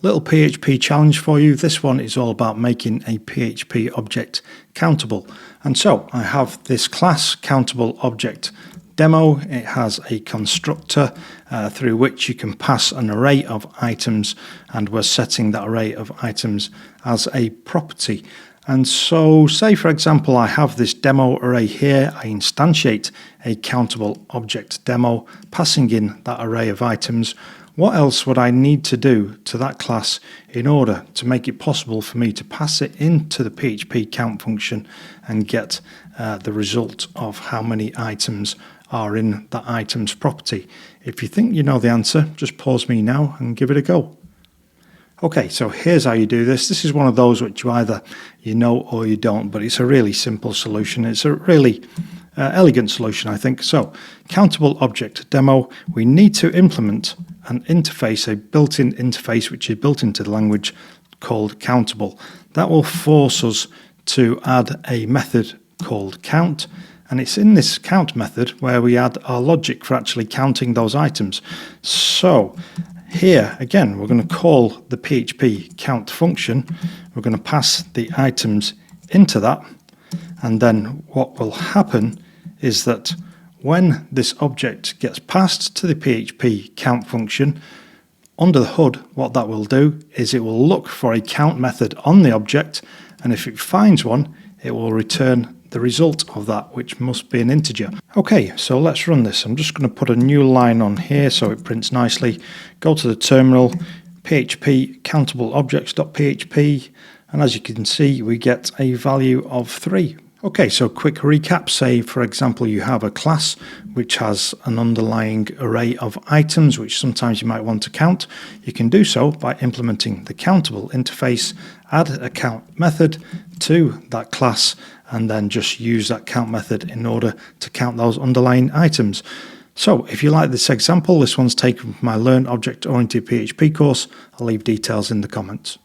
Little PHP challenge for you. This one is all about making a PHP object countable. And so I have this class Countable Object Demo. It has a constructor through which you can pass an array of items, and we're setting that array of items as a property. And so say for example I have this demo array here. I instantiate a Countable Object Demo, passing in that array of items. What else would I need to do to that class in order to make it possible for me to pass it into the PHP count function and get the result of how many items are in that items property? If you think you know the answer, just pause me now and give it a go. Okay, so here's how you do this. This is one of those which either you know or you don't, but it's a really simple solution. It's a really elegant solution, I think. So, Countable Object Demo, we need to implement an interface, a built-in interface which is built into the language called Countable. That will force us to add a method called count, and it's in this count method where we add our logic for actually counting those items. So here again we're going to call the PHP count function. We're going to pass the items into that, and then what will happen is that when this object gets passed to the PHP count function, under the hood what that will do is it will look for a count method on the object, and if it finds one it will return the result of that, which must be an integer. Okay, so let's run this. I'm just going to put a new line on here so it prints nicely. Go to the terminal, php countableobjects.php, and as you can see we get a value of 3. Okay, so quick recap. Say for example you have a class which has an underlying array of items which sometimes you might want to count. You can do so by implementing the Countable interface, add a count method to that class, and then just use that count method in order to count those underlying items. So if you like this example, this one's taken from my Learn Object Oriented PHP course. I'll leave details in the comments.